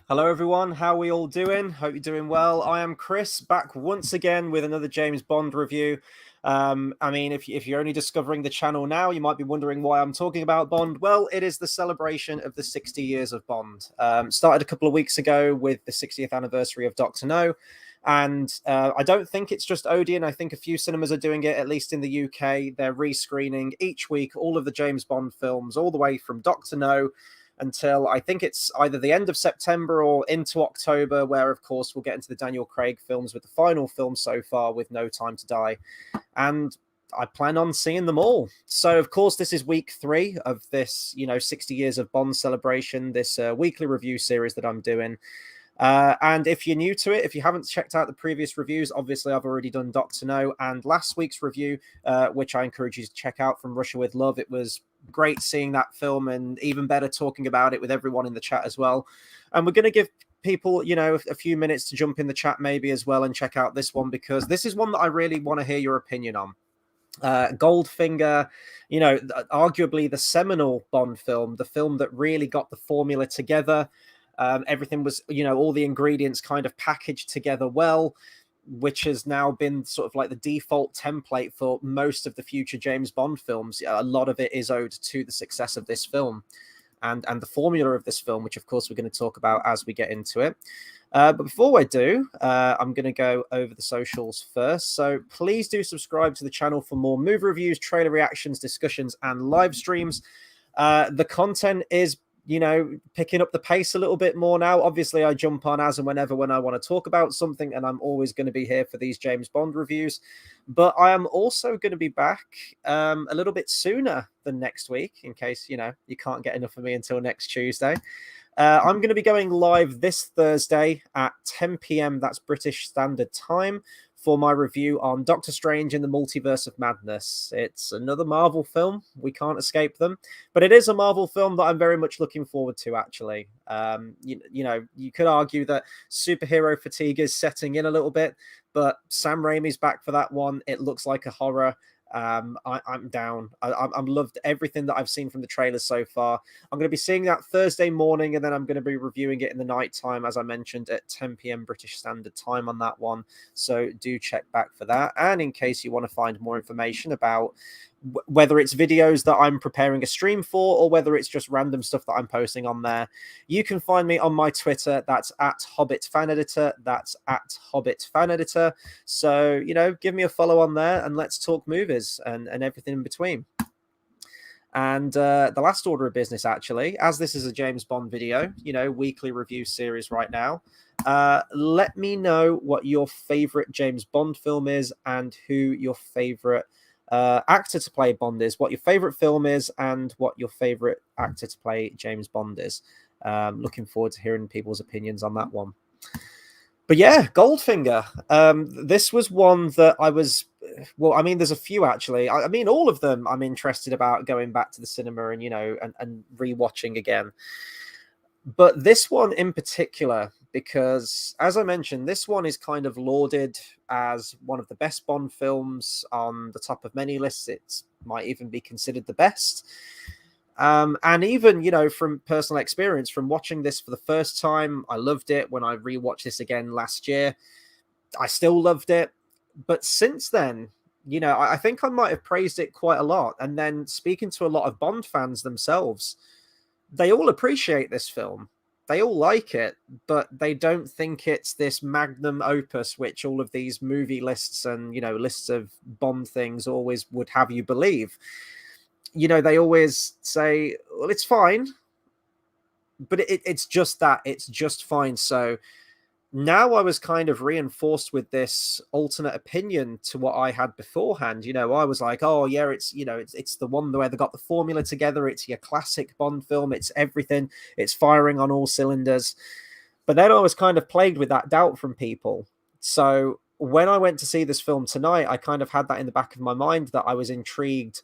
Hello, everyone. How are we all doing? Hope you're doing well. I am Chris, back once again with another James Bond review. If you're only discovering the channel now, you might be wondering why I'm talking about Bond. Well, it is the celebration of the 60 years of Bond. Started a couple of weeks ago with the 60th anniversary of Dr. No. And I don't think it's just Odeon. I think a few cinemas are doing it, at least in the UK. They're rescreening each week all of the James Bond films, all the way from Dr. No until I think it's either the end of September or into October, where, of course, we'll get into the Daniel Craig films with the final film so far with No Time to Die. And I plan on seeing them all. So, of course, this is week 3 of this, 60 years of Bond celebration, this weekly review series that I'm doing. And if you're new to it, if you haven't checked out the previous reviews, obviously I've already done Dr. No and last week's review, which I encourage you to check out, From Russia with Love. It was great seeing that film, and even better talking about it with everyone in the chat as well. And we're going to give people, a few minutes to jump in the chat maybe as well and check out this one, because this is one that I really want to hear your opinion on. Goldfinger, arguably the seminal Bond film, the film that really got the formula together. Everything was, all the ingredients kind of packaged together well, which has now been sort of like the default template for most of the future James Bond films. A lot of it is owed to the success of this film and the formula of this film, which of course we're going to talk about as we get into it. But before I do, I'm going to go over the socials first. So please do subscribe to the channel for more movie reviews, trailer reactions, discussions, and live streams. The content is picking up the pace a little bit more now. Obviously, I jump on as and whenever when I want to talk about something, and I'm always going to be here for these James Bond reviews. But I am also going to be back a little bit sooner than next week, in case, you can't get enough of me until next Tuesday. I'm going to be going live this Thursday at 10 p.m. That's British Standard Time, for my review on Doctor Strange in the Multiverse of Madness. It's another Marvel film. We can't escape them. But it is a Marvel film that I'm very much looking forward to, actually. You could argue that superhero fatigue is setting in a little bit, but Sam Raimi's back for that one. It looks like a horror. I'm down. I'm loved everything that I've seen from the trailers so far. I'm going to be seeing that Thursday morning, and then I'm going to be reviewing it in the night time, as I mentioned, at 10 p.m. British Standard Time on that one. So do check back for that. And in case you want to find more information about whether it's videos that I'm preparing a stream for or whether it's just random stuff that I'm posting on there, you can find me on my Twitter. That's at Hobbit Fan Editor. That's at Hobbit Fan Editor. So, give me a follow on there and let's talk movies and everything in between. And the last order of business, actually, as this is a James Bond video, weekly review series right now, let me know what your favorite James Bond film is and who your favorite actor to play Bond is, what your favorite film is, and what your favorite actor to play James Bond is. Looking forward to hearing people's opinions on that one. But yeah, Goldfinger. This was one that I was, there's a few actually. All of them I'm interested about going back to the cinema and, and rewatching again. But this one in particular, because as I mentioned, this one is kind of lauded as one of the best Bond films on the top of many lists. It might even be considered the best. And even, from personal experience, from watching this for the first time, I loved it. When I rewatched this again last year, I still loved it. But since then, I think I might have praised it quite a lot. And then speaking to a lot of Bond fans themselves, they all appreciate this film. They all like it, but they don't think it's this magnum opus, which all of these movie lists and, lists of Bond things always would have you believe. They always say, well, it's fine, but it's just that. It's just fine. So now I was kind of reinforced with this alternate opinion to what I had beforehand. I was like, oh yeah, it's the one where they got the formula together. It's your classic Bond film. It's everything. It's firing on all cylinders. But then I was kind of plagued with that doubt from people. So when I went to see this film tonight, I kind of had that in the back of my mind, that I was intrigued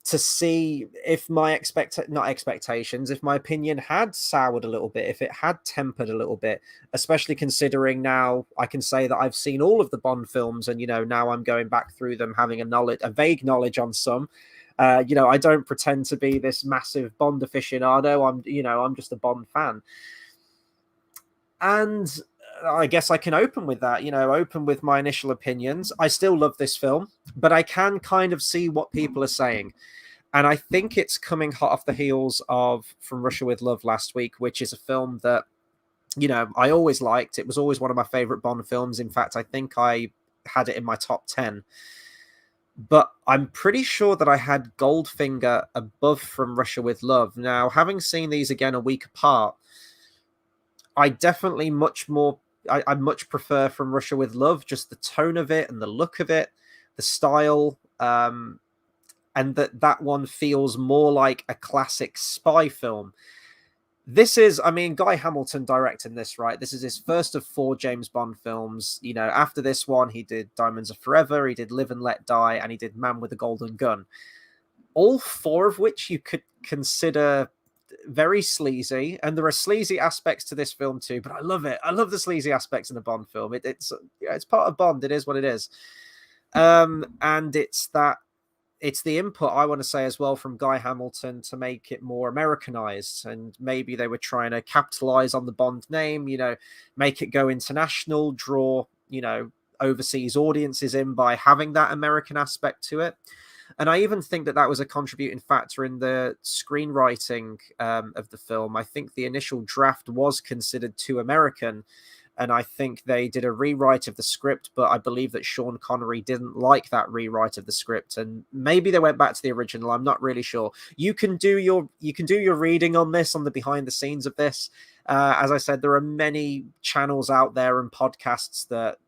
to see if my if my opinion had soured a little bit, if it had tempered a little bit, especially considering now I can say that I've seen all of the Bond films, and now I'm going back through them, having a vague knowledge on some. I don't pretend to be this massive Bond aficionado. I'm just a Bond fan. And I guess I can open with that, open with my initial opinions. I still love this film, but I can kind of see what people are saying. And I think it's coming hot off the heels of From Russia with Love last week, which is a film that, I always liked. It was always one of my favorite Bond films. In fact, I think I had it in my top 10. But I'm pretty sure that I had Goldfinger above From Russia with Love. Now, having seen these again a week apart, I definitely I much prefer From Russia with Love, just the tone of it and the look of it, the style, and that one feels more like a classic spy film. This is, Guy Hamilton directing this, right? This is his first of 4 James Bond films. After this one, he did Diamonds Are Forever, he did Live and Let Die, and he did Man with a Golden Gun. All 4 of which you could consider very sleazy, and there are sleazy aspects to this film too, but I love it. I love the sleazy aspects in a Bond film. It's part of Bond. It is what it is. And it's the input, I want to say, as well, from Guy Hamilton to make it more Americanized. And maybe they were trying to capitalize on the Bond name, make it go international, draw, overseas audiences in by having that American aspect to it. And I even think that was a contributing factor in the screenwriting of the film. I think the initial draft was considered too American, and I think they did a rewrite of the script, but I believe that Sean Connery didn't like that rewrite of the script, and maybe they went back to the original. I'm not really sure. You can do your reading on this, on the behind the scenes of this. As I said, there are many channels out there and podcasts that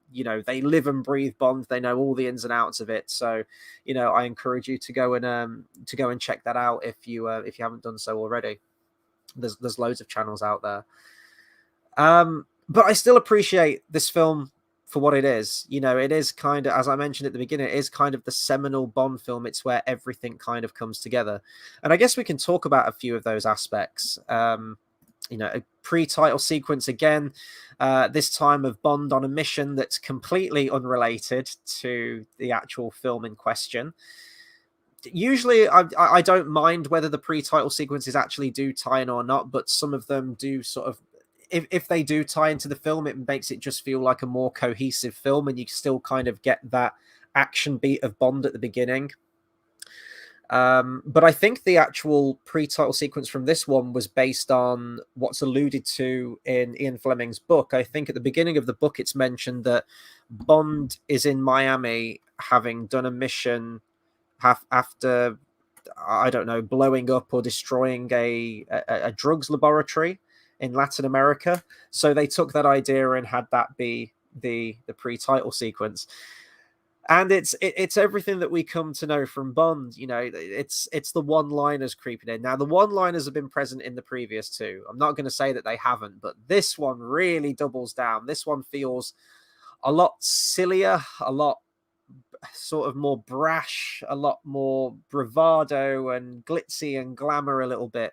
they live and breathe Bond. They know all the ins and outs of it. So, I encourage you to go and check that out if you haven't done so already. There's loads of channels out there. But I still appreciate this film for what it is. It is kind of, as I mentioned at the beginning, it is kind of the seminal Bond film. It's where everything kind of comes together. And I guess we can talk about a few of those aspects. A pre-title sequence again, this time of Bond on a mission that's completely unrelated to the actual film in question. Usually, I don't mind whether the pre-title sequences actually do tie in or not, but some of them do sort of, if they do tie into the film, it makes it just feel like a more cohesive film, and you still kind of get that action beat of Bond at the beginning. But I think the actual pre-title sequence from this one was based on what's alluded to in Ian Fleming's book. I think at the beginning of the book, it's mentioned that Bond is in Miami having done a mission after, I don't know, blowing up or destroying a drugs laboratory in Latin America. So they took that idea and had that be the pre-title sequence. And it's everything that we come to know from Bond. It's the one-liners creeping in. Now, the one-liners have been present in the previous 2. I'm not going to say that they haven't, but this one really doubles down. This one feels a lot sillier, a lot sort of more brash, a lot more bravado and glitzy and glamour a little bit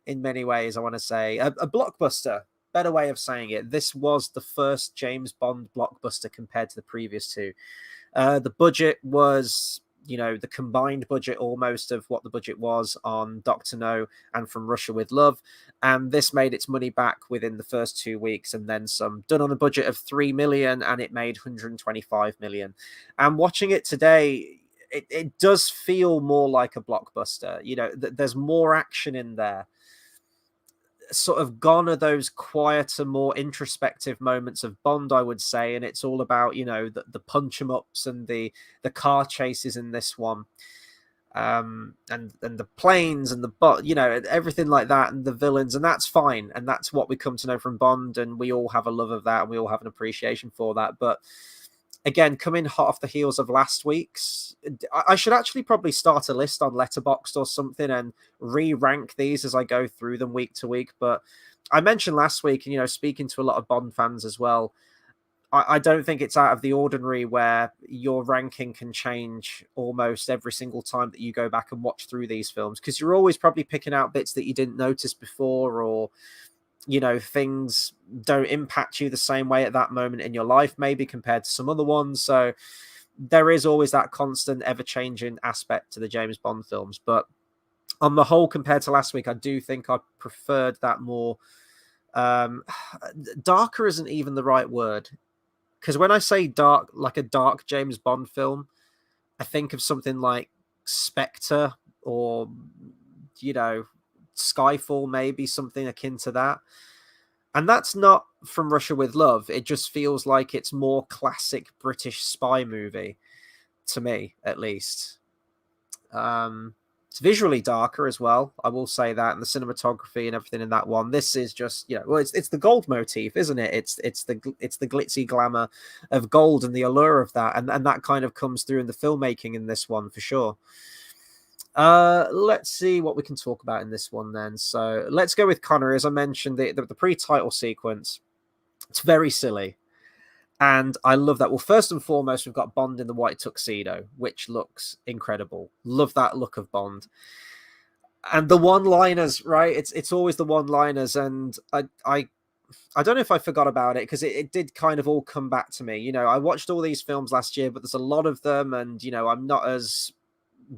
in many ways, I want to say. A blockbuster, better way of saying it. This was the first James Bond blockbuster compared to the previous 2. The budget was, the combined budget almost of what the budget was on Dr. No and From Russia with Love. And this made its money back within the first 2 weeks and then some. Done on a budget of 3 million, and it made 125 million. And watching it today, it does feel more like a blockbuster. There's more action in there. Sort of gone are those quieter, more introspective moments of Bond, I would say, and it's all about the punch 'em ups and the car chases in this one, and the planes and everything like that, and the villains, and that's fine, and that's what we come to know from Bond, and we all have a love of that, and we all have an appreciation for that. But again, coming hot off the heels of last week's, I should actually probably start a list on Letterboxd or something and re-rank these as I go through them week to week. But I mentioned last week, and speaking to a lot of Bond fans as well, I don't think it's out of the ordinary where your ranking can change almost every single time that you go back and watch through these films, because you're always probably picking out bits that you didn't notice before, or things don't impact you the same way at that moment in your life, maybe compared to some other ones. So there is always that constant ever-changing aspect to the James Bond films. But on the whole, compared to last week, I do think I preferred that more Um, darker isn't even the right word, because when I say dark, like a dark James Bond film, I think of something like Spectre or, you know, Skyfall, maybe something akin to that. And that's not From Russia with Love. It just feels like it's more classic British spy movie, to me, at least. It's visually darker as well, I will say that, and the cinematography and everything in that one. This is just, well, it's the gold motif, isn't it? It's the glitzy glamour of gold and the allure of that, and that kind of comes through in the filmmaking in this one for sure. Let's see what we can talk about in this one then. So let's go with Connery. As I mentioned, the pre-title sequence, it's very silly. And I love that. Well, first and foremost, we've got Bond in the white tuxedo, which looks incredible. Love that look of Bond. And the one-liners, right? It's always the one-liners, and I don't know if I forgot about it, because it did kind of all come back to me. I watched all these films last year, but there's a lot of them, and I'm not as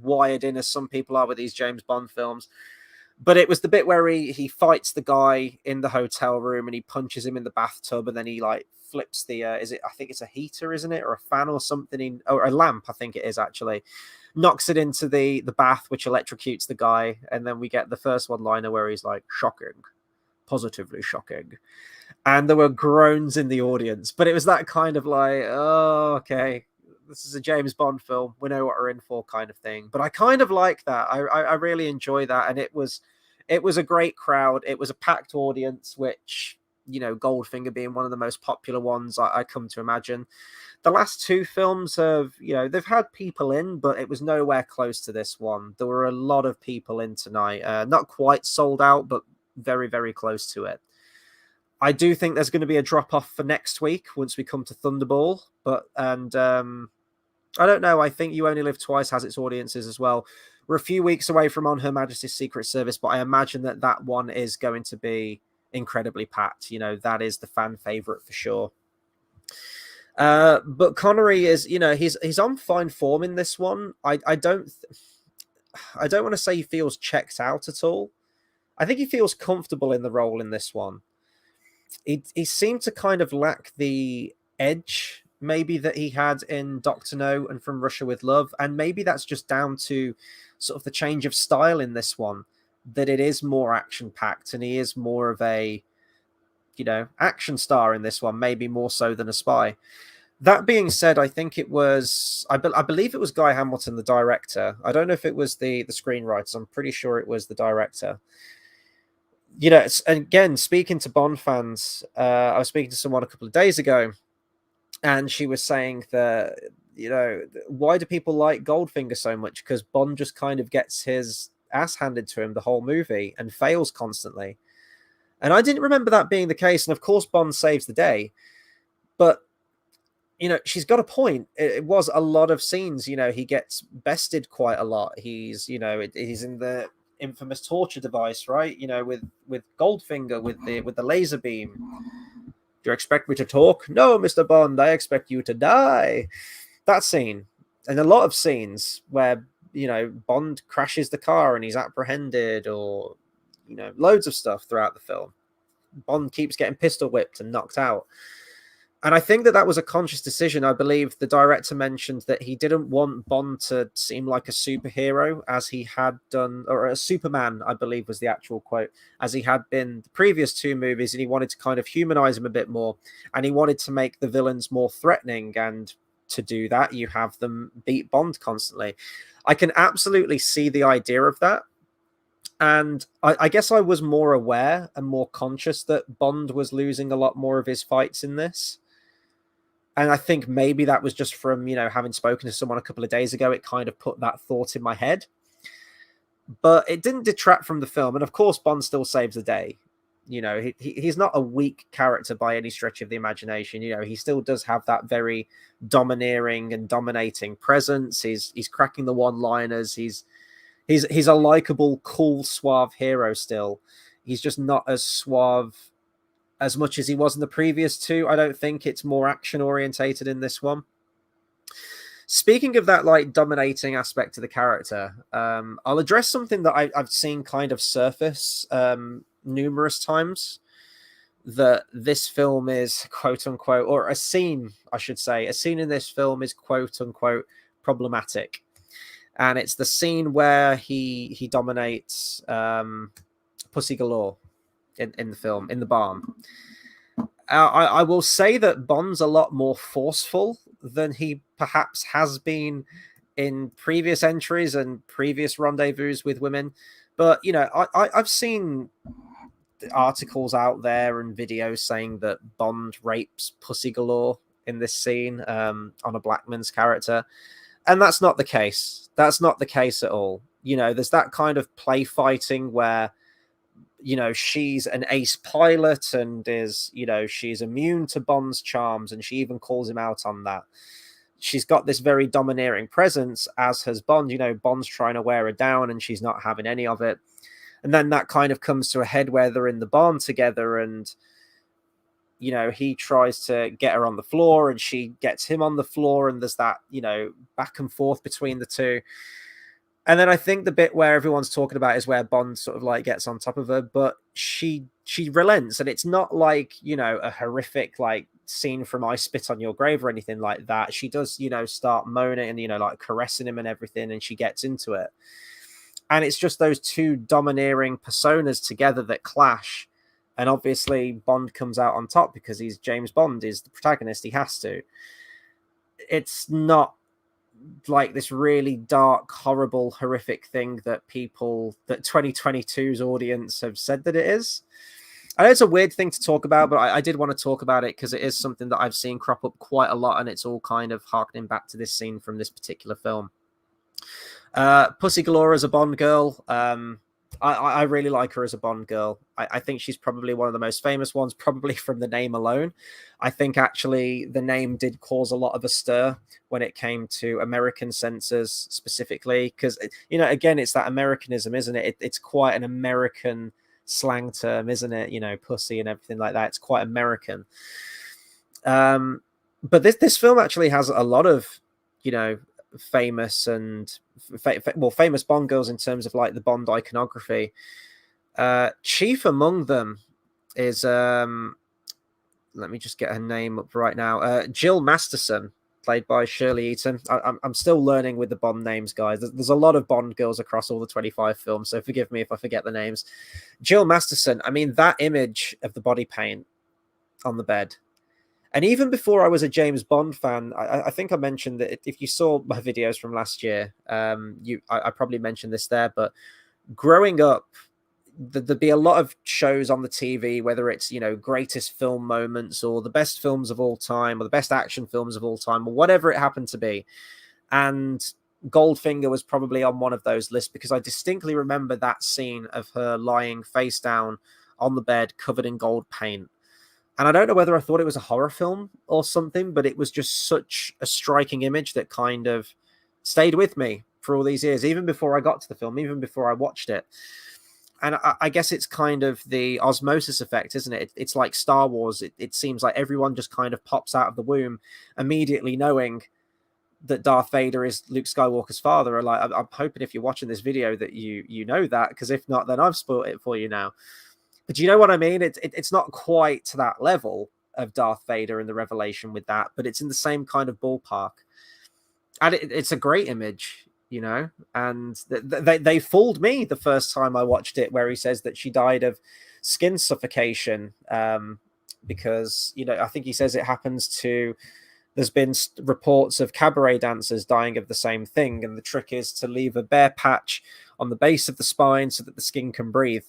wired in as some people are with these James Bond films. But it was the bit where he fights the guy in the hotel room and he punches him in the bathtub, and then he like flips the I think it's a heater, isn't it, or a fan or something, or a lamp, I think it is actually, knocks it into the bath, which electrocutes the guy. And then we get the first one liner where he's like, shocking, positively shocking. And there were groans in the audience, but it was that kind of like, oh, okay, this is a James Bond film, we know what we're in for kind of thing. But I kind of like that. I really enjoy that. And it was a great crowd. It was a packed audience, which, Goldfinger being one of the most popular ones, I come to imagine. The last two films have, they've had people in, but it was nowhere close to this one. There were a lot of people in tonight. Not quite sold out, but very, very close to it. I do think there's going to be a drop off for next week once we come to Thunderball, I don't know. I think You Only Live Twice has its audiences as well. We're a few weeks away from On Her Majesty's Secret Service, but I imagine that one is going to be incredibly packed. That is the fan favorite for sure. But Connery is, he's on fine form in this one. I don't want to say he feels checked out at all. I think he feels comfortable in the role in this one. He seemed to kind of lack the edge maybe that he had in Dr. No and From Russia with Love, and maybe that's just down to sort of the change of style in this one, that it is more action packed and he is more of a action star in this one, maybe more so than a spy. That being said, I think it was I believe it was Guy Hamilton, the director. I don't know if it was the screenwriters. I'm pretty sure it was the director. Again, speaking to Bond fans, I was speaking to someone a couple of days ago, and she was saying that, why do people like Goldfinger so much? Because Bond just kind of gets his ass handed to him the whole movie and fails constantly. And I didn't remember that being the case. And of course, Bond saves the day. But, she's got a point. It was a lot of scenes. He gets bested quite a lot. He's, he's in the infamous torture device, right? With Goldfinger, with the laser beam. Do you expect me to talk? No, Mr. Bond, I expect you to die. That scene, and a lot of scenes where, Bond crashes the car and he's apprehended, or, loads of stuff throughout the film. Bond keeps getting pistol whipped and knocked out. And I think that was a conscious decision. I believe the director mentioned that he didn't want Bond to seem like a superhero as he had done, or a Superman, I believe was the actual quote, as he had been the previous two movies, and he wanted to kind of humanize him a bit more. And he wanted to make the villains more threatening. And to do that, you have them beat Bond constantly. I can absolutely see the idea of that. And I guess I was more aware and more conscious that Bond was losing a lot more of his fights in this. And I think maybe that was just from, having spoken to someone a couple of days ago, it kind of put that thought in my head. But it didn't detract from the film. And of course, Bond still saves the day. He's not a weak character by any stretch of the imagination. He still does have that very domineering and dominating presence. He's cracking the one-liners. He's a likable, cool, suave hero still. He's just not as suave as much as he was in the previous two. I don't think it's more action orientated in this one. Speaking of that, like, dominating aspect of the character, I'll address something that I've seen kind of surface numerous times. that this film is quote unquote, or a scene, I should say, a scene in this film is quote unquote problematic. And it's the scene where he dominates Pussy Galore in the film, in the barn. I will say that Bond's a lot more forceful than he perhaps has been in previous entries and previous rendezvous with women. But, you know, I've seen articles out there and videos saying that Bond rapes Pussy Galore in this scene on a Blackman's character. And that's not the case. That's not the case at all. You know, there's that kind of play fighting where, you know, she's an ace pilot and is, you know, she's immune to Bond's charms, and she even calls him out on that. She's got this very domineering presence, as has Bond. You know, Bond's trying to wear her down and she's not having any of it. And then that kind of comes to a head where they're in the barn together, and, you know, he tries to get her on the floor and she gets him on the floor, and there's that, you know, back and forth between the two. And then I think the bit where everyone's talking about is where Bond sort of like gets on top of her, but she relents, and it's not like, you know, a horrific like scene from I Spit on Your Grave or anything like that. She does, you know, start moaning and, you know, like caressing him and everything, and she gets into it. And it's just those two domineering personas together that clash. And obviously Bond comes out on top because he's James Bond, is the protagonist. He has to. It's not like this really dark, horrible, horrific thing that 2022's audience have said that it is. I know it's a weird thing to talk about, but I did want to talk about it because it is something that I've seen crop up quite a lot, and it's all kind of harkening back to this scene from this particular film. Pussy Galore as a Bond girl. I really like her as a Bond girl. I think she's probably one of the most famous ones, probably from the name alone. I think actually the name did cause a lot of a stir when it came to American censors specifically, because, you know, again, it's that Americanism, isn't it? It's quite an American slang term, isn't it? You know, pussy and everything like that. It's quite American. But this film actually has a lot of, you know, famous and famous Bond girls in terms of like the Bond iconography. Chief among them is let me just get her name up right now. Jill Masterson, played by Shirley Eaton. I'm still learning with the Bond names, guys. There's a lot of Bond girls across all the 25 films, so forgive me if I forget the names. Jill Masterson, I mean, that image of the body paint on the bed. And even before I was a James Bond fan, I think I mentioned that if you saw my videos from last year, I probably mentioned this there, but growing up, there'd be a lot of shows on the TV, whether it's, you know, greatest film moments or the best films of all time or the best action films of all time or whatever it happened to be. And Goldfinger was probably on one of those lists because I distinctly remember that scene of her lying face down on the bed covered in gold paint. And I don't know whether I thought it was a horror film or something, but it was just such a striking image that kind of stayed with me for all these years, even before I got to the film, even before I watched it. And I guess it's kind of the osmosis effect, isn't it? It's like Star Wars. It seems like everyone just kind of pops out of the womb immediately knowing that Darth Vader is Luke Skywalker's father. Or like, I'm hoping if you're watching this video that you know that, because if not, then I've spoiled it for you now. But do you know what I mean? It's not quite to that level of Darth Vader and the revelation with that, but it's in the same kind of ballpark. And it's a great image, you know, and they fooled me the first time I watched it, where he says that she died of skin suffocation because, you know, I think he says it happens to, there's been reports of cabaret dancers dying of the same thing, and the trick is to leave a bare patch on the base of the spine so that the skin can breathe.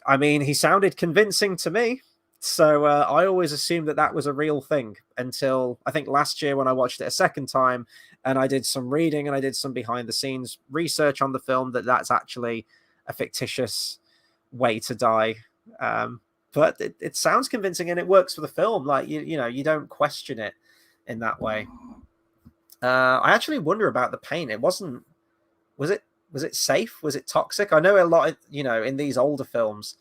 I mean, he sounded convincing to me. So I always assumed that was a real thing until I think last year when I watched it a second time and I did some reading and I did some behind the scenes research on the film that's actually a fictitious way to die. But it sounds convincing and it works for the film. Like, you know, you don't question it in that way. I actually wonder about the paint. Was it safe? Was it toxic? I know a lot, you know, in these older films,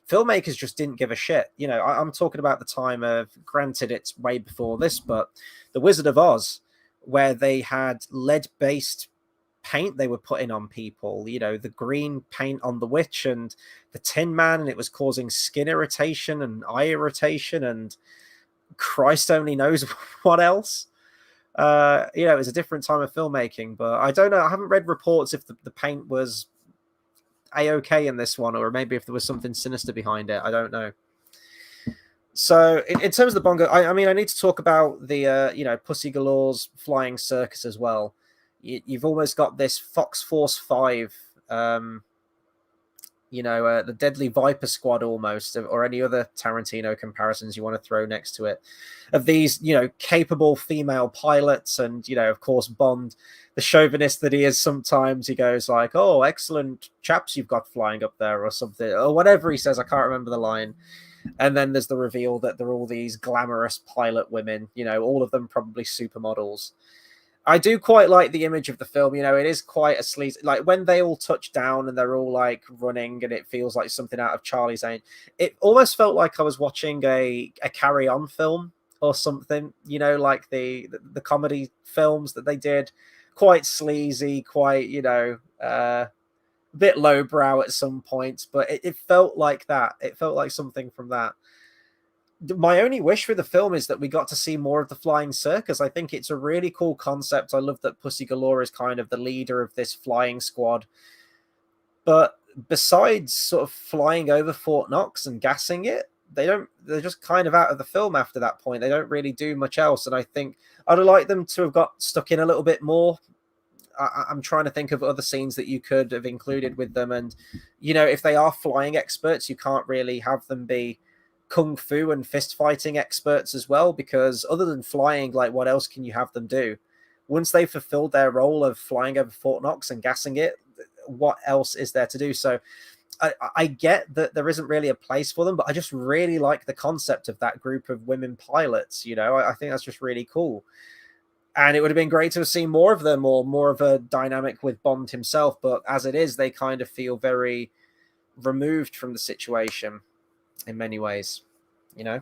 filmmakers just didn't give a shit. You know, I'm talking about the time of, granted, it's way before this, but The Wizard of Oz, where they had lead-based paint they were putting on people, you know, the green paint on the witch and the Tin Man, and it was causing skin irritation and eye irritation and Christ only knows what else. You know, it was a different time of filmmaking, but I don't know. I haven't read reports if the paint was a-okay in this one, or maybe if there was something sinister behind it. I don't know. So in terms of the bongo, I mean, I need to talk about the, you know, Pussy Galore's flying circus as well. You've almost got this Fox Force 5, you know, the Deadly Viper Squad almost, or any other Tarantino comparisons you want to throw next to it, of these, you know, capable female pilots. And, you know, of course, Bond, the chauvinist that he is sometimes, he goes like, oh, excellent chaps you've got flying up there, or something, or whatever he says. I can't remember the line. And then there's the reveal that they're all these glamorous pilot women, you know, all of them probably supermodels. I do quite like the image of the film. You know, it is quite a sleazy, like when they all touch down and they're all like running and it feels like something out of Charlie's Angels. It almost felt like I was watching a Carry On film or something, you know, like the comedy films that they did. Quite sleazy, quite, you know, bit lowbrow at some points, but it felt like that. It felt like something from that. My only wish for the film is that we got to see more of the flying circus. I think it's a really cool concept. I love that Pussy Galore is kind of the leader of this flying squad. But besides sort of flying over Fort Knox and gassing it, they're just kind of out of the film after that point. They don't really do much else. And I think I'd have liked them to have got stuck in a little bit more. I'm trying to think of other scenes that you could have included with them. And, you know, if they are flying experts, you can't really have them be kung fu and fist fighting experts as well, because other than flying, like, what else can you have them do? Once they've fulfilled their role of flying over Fort Knox and gassing it, what else is there to do? So I get that there isn't really a place for them, but I just really like the concept of that group of women pilots. You know, I think that's just really cool. And it would have been great to have seen more of them, or more of a dynamic with Bond himself. But as it is, they kind of feel very removed from the situation in many ways, you know.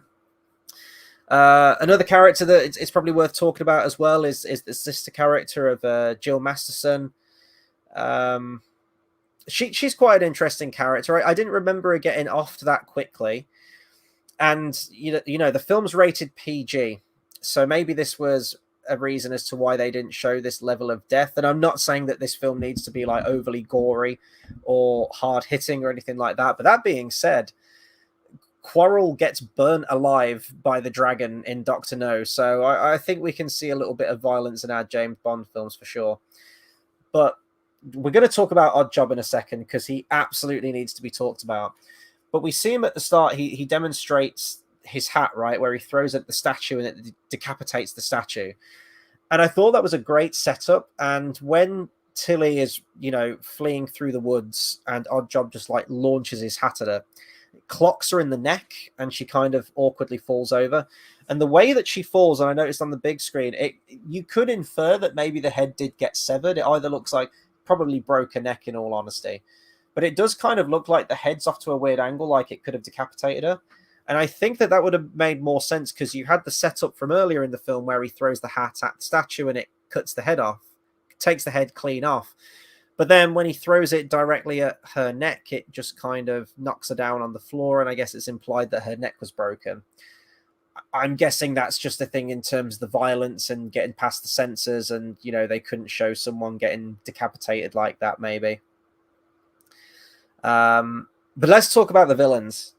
Another character that it's probably worth talking about as well is the sister character of Jill Masterson. She's quite an interesting character. I didn't remember her getting offed that quickly. And, you know, the film's rated PG. So maybe this was a reason as to why they didn't show this level of death. And I'm not saying that this film needs to be like overly gory or hard hitting or anything like that. But that being said, Quarrel gets burnt alive by the dragon in Dr. No. So I think we can see a little bit of violence in our James Bond films for sure. But we're going to talk about Oddjob in a second, because he absolutely needs to be talked about. But we see him at the start. He demonstrates his hat, right, where he throws at the statue and it decapitates the statue. And I thought that was a great setup. And when Tilly is, you know, fleeing through the woods and Oddjob just like launches his hat at her, it clocks her in the neck and she kind of awkwardly falls over. And the way that she falls, and I noticed on the big screen, you could infer that maybe the head did get severed. It either looks like probably broke her neck, in all honesty. But it does kind of look like the head's off to a weird angle, like it could have decapitated her. And I think that would have made more sense, because you had the setup from earlier in the film where he throws the hat at the statue and it cuts the head off, takes the head clean off. But then when he throws it directly at her neck, it just kind of knocks her down on the floor. And I guess it's implied that her neck was broken. I'm guessing that's just a thing in terms of the violence and getting past the censors. And, you know, they couldn't show someone getting decapitated like that, maybe. But let's talk about the villains.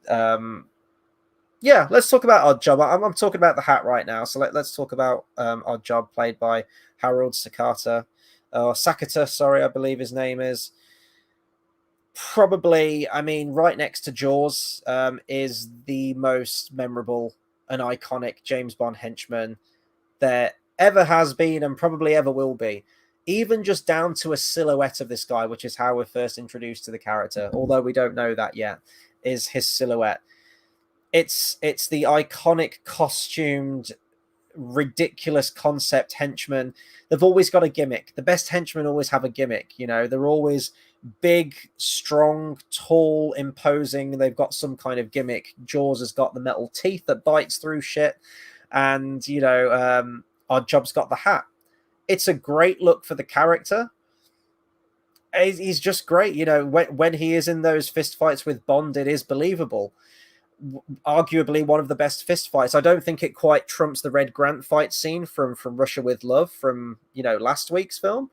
Yeah, let's talk about Oddjob. I'm talking about the hat right now, so let's talk about Oddjob, played by Harold Sakata, or Sakata, sorry, I believe his name is. Probably, I mean, right next to Jaws, is the most memorable and iconic James Bond henchman there ever has been and probably ever will be. Even just down to a silhouette of this guy, which is how we're first introduced to the character, although we don't know that yet, is his silhouette. It's the iconic costumed, ridiculous concept henchman. They've always got a gimmick. The best henchmen always have a gimmick. You know, they're always big, strong, tall, imposing. They've got some kind of gimmick. Jaws has got the metal teeth that bites through shit. And, you know, Oddjob's got the hat. It's a great look for the character. He's just great. You know, when he is in those fist fights with Bond, it is believable. Arguably one of the best fist fights. I don't think it quite trumps the Red Grant fight scene from Russia with Love from, you know, last week's film,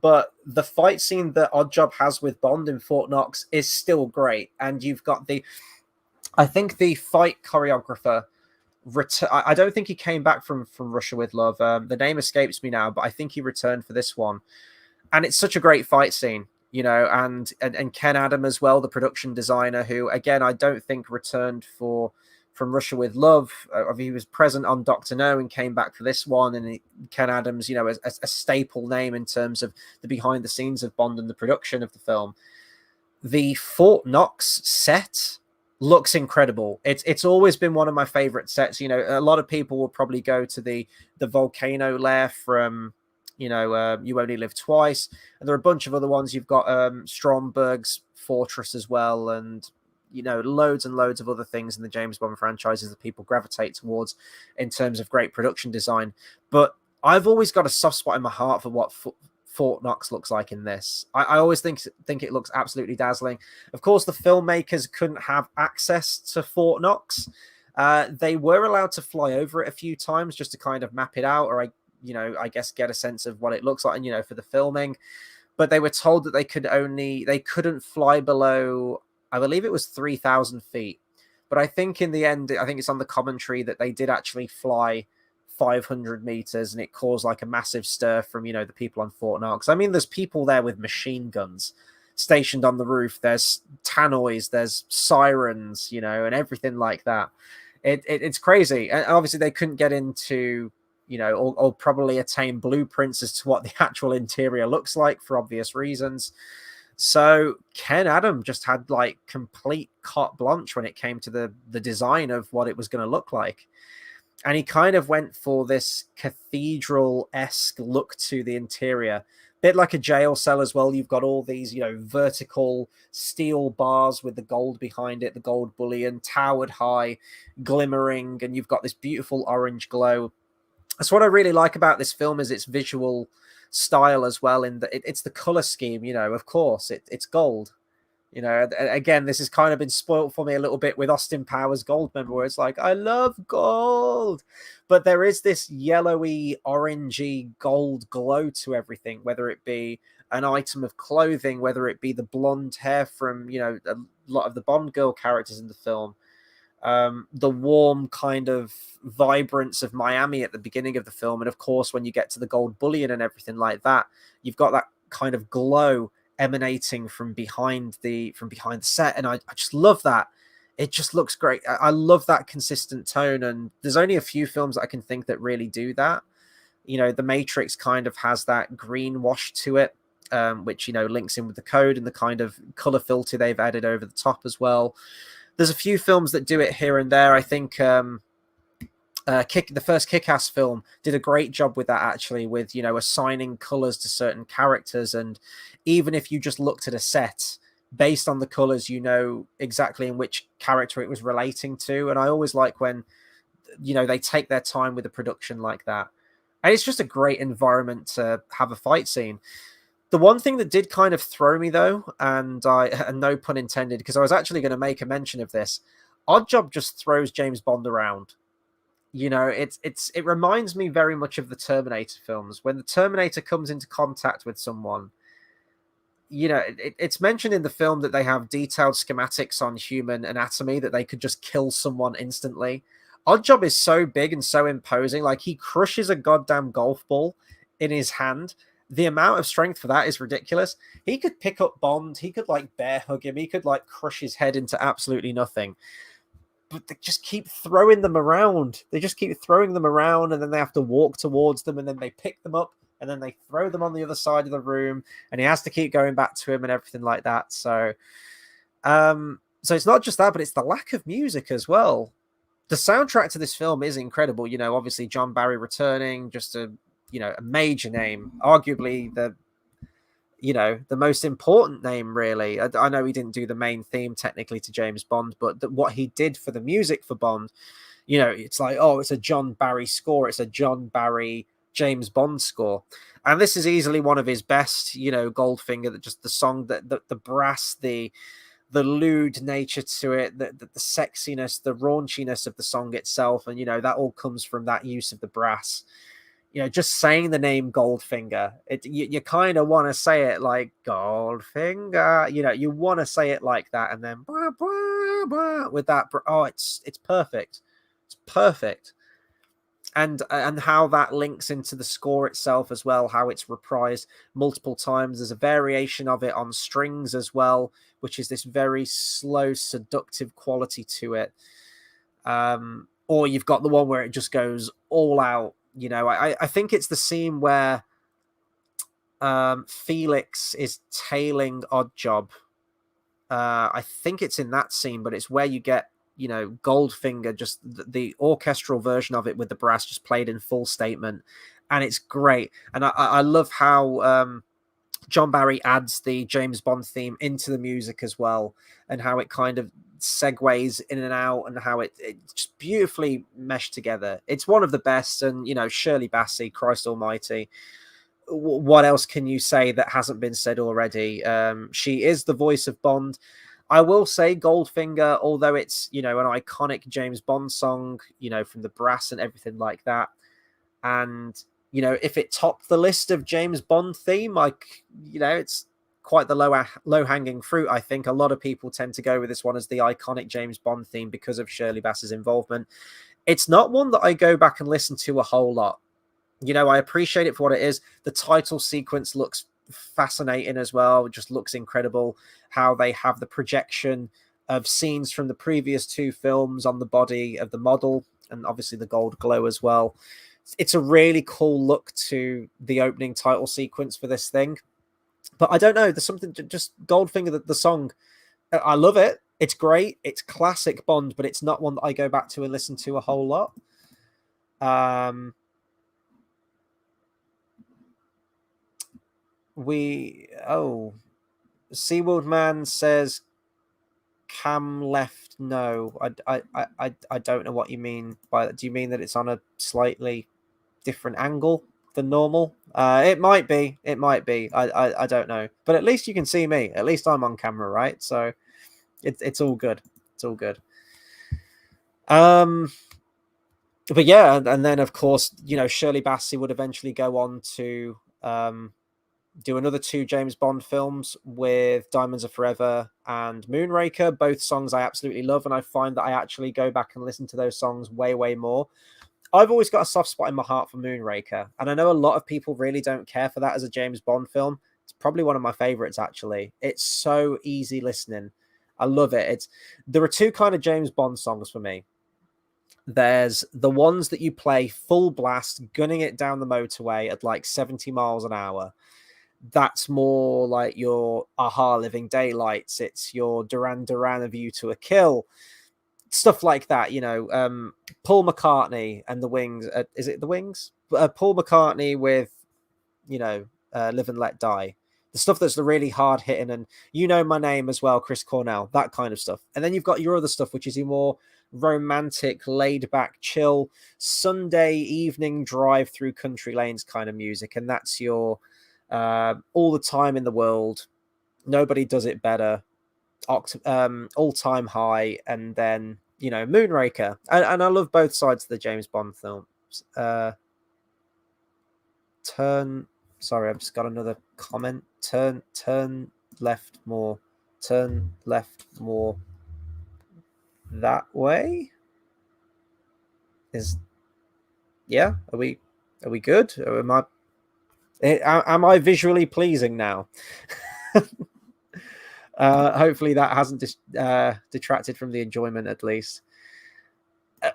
but the fight scene that Oddjob has with Bond in Fort Knox is still great. And you've got I think the fight choreographer. I don't think he came back from Russia with Love. The name escapes me now, but I think he returned for this one, and it's such a great fight scene, you know, and Ken Adam as well, the production designer, who again I don't think returned for from Russia with Love. He was present on Doctor No and came back for this one, and Ken Adams, you know, a staple name in terms of the behind the scenes of Bond and the production of the film. The Fort Knox set looks incredible. It's always been one of my favorite sets. You know, a lot of people will probably go to the volcano lair from, you know, You Only Live Twice, and there are a bunch of other ones. You've got Stromberg's Fortress as well, and, you know, loads and loads of other things in the James Bond franchises that people gravitate towards in terms of great production design. But I've always got a soft spot in my heart for what Fort Knox looks like in this. I always think it looks absolutely dazzling. Of course, the filmmakers couldn't have access to Fort Knox. They were allowed to fly over it a few times just to kind of map it out, or I guess get a sense of what it looks like, and, you know, for the filming. But they were told that they couldn't fly below, I believe it was 3,000 feet. But I think in the end, I think it's on the commentary that they did actually fly 500 meters, and it caused like a massive stir from, you know, the people on Fort Knox. I mean, there's people there with machine guns stationed on the roof. There's tannoys, there's sirens, you know, and everything like that. It's crazy. And obviously they couldn't get into, you know, or probably attain blueprints as to what the actual interior looks like for obvious reasons. So Ken Adam just had like complete carte blanche when it came to the design of what it was going to look like. And he kind of went for this cathedral-esque look to the interior, bit like a jail cell as well. You've got all these, you know, vertical steel bars with the gold behind it, the gold bullion, towered high, glimmering, and you've got this beautiful orange glow. That's what I really like about this film, is its visual style as well. In that it's the color scheme, you know. Of course, it's gold. You know, again, this has kind of been spoilt for me a little bit with Austin Powers Goldmember, where it's like, I love gold. But there is this yellowy, orangey gold glow to everything, whether it be an item of clothing, whether it be the blonde hair from, you know, a lot of the Bond girl characters in the film, the warm kind of vibrance of Miami at the beginning of the film. And of course, when you get to the gold bullion and everything like that, you've got that kind of glow emanating from behind the set, and I just love that. It just looks great. I love that consistent tone, and there's only a few films that I can think that really do that. You know, The Matrix kind of has that green wash to it, which, you know, links in with the code and the kind of color filter they've added over the top as well. There's a few films that do it here and there. I think the first Kick-Ass film did a great job with that, actually, with, you know, assigning colors to certain characters. And even if you just looked at a set based on the colors, you know exactly in which character it was relating to. And I always like when, you know, they take their time with a production like that. And it's just a great environment to have a fight scene. The one thing that did kind of throw me, though, and no pun intended, because I was actually going to make a mention of this, Oddjob just throws James Bond around. You know, it reminds me very much of the Terminator films. When the Terminator comes into contact with someone, you know, it's mentioned in the film that they have detailed schematics on human anatomy, that they could just kill someone instantly. Oddjob is so big and so imposing. Like, he crushes a goddamn golf ball in his hand. The amount of strength for that is ridiculous. He could pick up Bond. He could, like, bear hug him. He could, like, crush his head into absolutely nothing. But they just keep throwing them around. They just keep throwing them around, and then they have to walk towards them, and then they pick them up, and then they throw them on the other side of the room, and he has to keep going back to him and everything like that. So it's not just that, but it's the lack of music as well. The soundtrack to this film is incredible. You know, obviously John Barry returning, just a major name, arguably the most important name, really. I know he didn't do the main theme technically to James Bond, but what he did for the music for Bond, you know, it's like, oh, it's a John Barry score. It's a John Barry James Bond score. And this is easily one of his best, you know, Goldfinger, that just the song, that the brass, the lewd nature to it, the sexiness, the raunchiness of the song itself. And, you know, that all comes from that use of the brass. You know, just saying the name Goldfinger, you kind of want to say it like Goldfinger. You know, you want to say it like that, and then blah, blah, blah, with that. Oh, it's perfect. It's perfect. And how that links into the score itself as well, how it's reprised multiple times. There's a variation of it on strings as well, which is this very slow, seductive quality to it. Or you've got the one where it just goes all out. You know, I think it's the scene where Felix is tailing Oddjob. I think it's in that scene, but it's where you get, you know, Goldfinger, just the orchestral version of it with the brass just played in full statement. And it's great. And I love how John Barry adds the James Bond theme into the music as well, and how it kind of segues in and out, and how it just beautifully meshed together. It's one of the best. And, you know, Shirley Bassey, Christ almighty, what else can you say that hasn't been said already? She is the voice of Bond. I will say Goldfinger, although it's, you know, an iconic James Bond song, you know, from the brass and everything like that, and, you know, if it topped the list of James Bond theme, like, you know, it's quite the low-hanging fruit. I think a lot of people tend to go with this one as the iconic James Bond theme because of Shirley Bassey's involvement. It's not one that I go back and listen to a whole lot. You know, I appreciate it for what it is. The title sequence looks fascinating as well. It just looks incredible how they have the projection of scenes from the previous two films on the body of the model, and obviously the gold glow as well. It's a really cool look to the opening title sequence for this thing. But I don't know, there's something, just Goldfinger, the song, I love it. It's great. It's classic Bond, but it's not one that I go back to and listen to a whole lot. SeaWorld Man says cam left. No, I don't know what you mean by that. Do you mean that it's on a slightly different angle than normal? It might be. I don't know. But at least you can see me. At least I'm on camera, right? So it's all good. It's all good. But yeah, and then of course, you know, Shirley Bassey would eventually go on to do another 2 James Bond films with Diamonds Are Forever and Moonraker. Both songs I absolutely love, and I find that I actually go back and listen to those songs way more. I've always got a soft spot in my heart for Moonraker, and I know a lot of people really don't care for that as a James Bond film. It's probably one of my favorites, actually. It's so easy listening. I love it. There are 2 kind of James Bond songs for me. There's the ones that you play full blast, gunning it down the motorway at like 70 miles an hour. That's more like your Aha Living Daylights. It's your Duran Duran, A View to a Kill. Stuff like that, you know. Paul McCartney and the Wings. Is it the Wings? Paul McCartney with, you know, Live and Let Die. The stuff that's the really hard hitting, and You Know My Name as well, Chris Cornell, that kind of stuff. And then you've got your other stuff, which is your more romantic, laid back, chill, Sunday evening drive through country lanes kind of music. And that's your All the Time in the World, Nobody Does It Better, All Time High, and then, you know, Moonraker. And I love both sides of the James Bond films. Sorry, I've just got another comment. Turn left more. Turn left more. That way? Yeah? Are we good? Or am I visually pleasing now? Hopefully that hasn't detracted from the enjoyment, at least.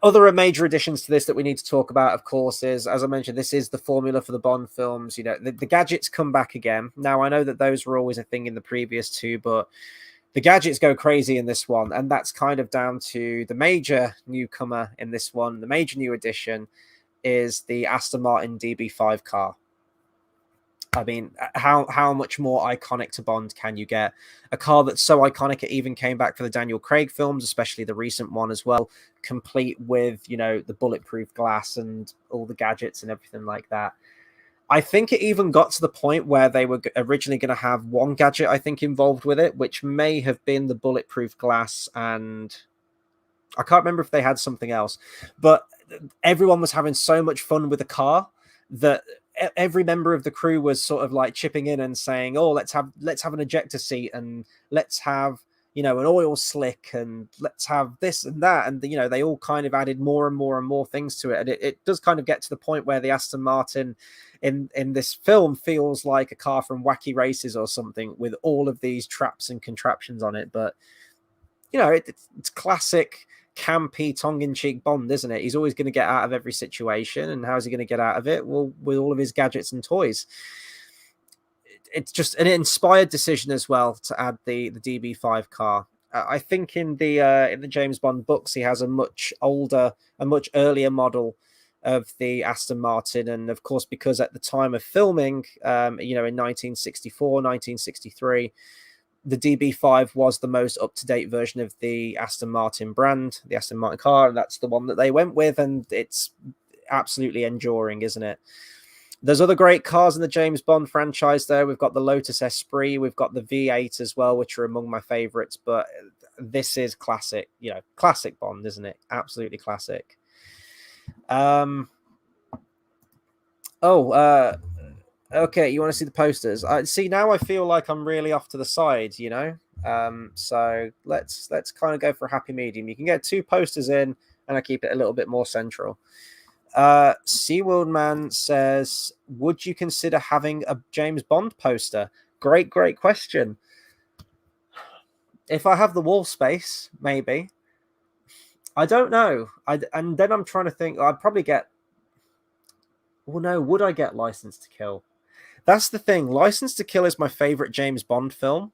Other major additions to this that we need to talk about, of course, is, as I mentioned, this is the formula for the Bond films. You know, the gadgets come back again. Now, I know that those were always a thing in the previous 2, but the gadgets go crazy in this one, and that's kind of down to the major newcomer in this one. The major new addition is the Aston Martin DB5 car. I mean, how much more iconic to Bond can you get? A car that's so iconic it even came back for the Daniel Craig films, especially the recent one as well, complete with, you know, the bulletproof glass and all the gadgets and everything like that. I think it even got to the point where they were originally going to have one gadget, I think, involved with it, which may have been the bulletproof glass, and I can't remember if they had something else, but everyone was having so much fun with the car that every member of the crew was sort of like chipping in and saying, "Oh, let's have an ejector seat, and let's have, you know, an oil slick, and let's have this and that," and you know, they all kind of added more and more and more things to it, and it does kind of get to the point where the Aston Martin in this film feels like a car from Wacky Races or something, with all of these traps and contraptions on it. But you know, it's classic campy tongue-in-cheek Bond, isn't it? He's always going to get out of every situation, and how's he going to get out of it? Well, with all of his gadgets and toys. It's just an inspired decision as well to add the DB5 car. I think in the James Bond books, he has a much earlier model of the Aston Martin, and of course, because at the time of filming, you know, in 1964, 1963, the DB5 was the most up-to-date version of the Aston Martin brand, the Aston Martin car, and that's the one that they went with, and it's absolutely enduring, isn't it? There's other great cars in the James Bond franchise there. We've got the Lotus Esprit, we've got the V8 as well, which are among my favorites, but this is classic, you know, classic Bond, isn't it? Absolutely classic. Okay, you want to see the posters? See, now I feel like I'm really off to the side, you know. So let's kind of go for a happy medium. You can get 2 posters in, and I keep it a little bit more central. SeaWorld Man says, would you consider having a James Bond poster? Great question. If I have the wall space, maybe. I don't know. And then I'm trying to think. I'd probably get. Well, no. Would I get License to Kill? That's the thing. License to Kill is my favorite James Bond film,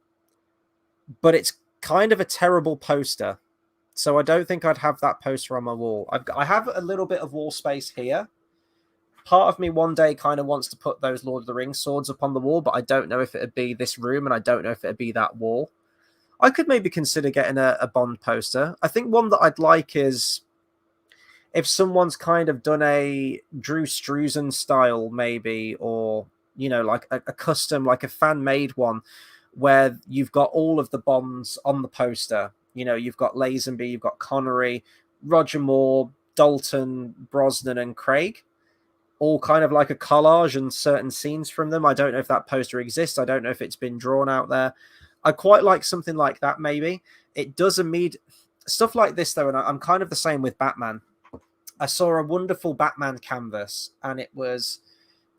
but it's kind of a terrible poster. So I don't think I'd have that poster on my wall. I have a little bit of wall space here. Part of me one day kind of wants to put those Lord of the Rings swords up on the wall, but I don't know if it'd be this room, and I don't know if it'd be that wall. I could maybe consider getting a Bond poster. I think one that I'd like is if someone's kind of done a Drew Struzan style, maybe, or, you know, like a custom, like a fan-made one, where you've got all of the Bonds on the poster. You know, you've got Lazenby, you've got Connery, Roger Moore, Dalton, Brosnan, and Craig, all kind of like a collage and certain scenes from them. I don't know if that poster exists. I don't know if it's been drawn out there. I quite like something like that, maybe. It does stuff like this, though, and I'm kind of the same with Batman. I saw a wonderful Batman canvas, and it was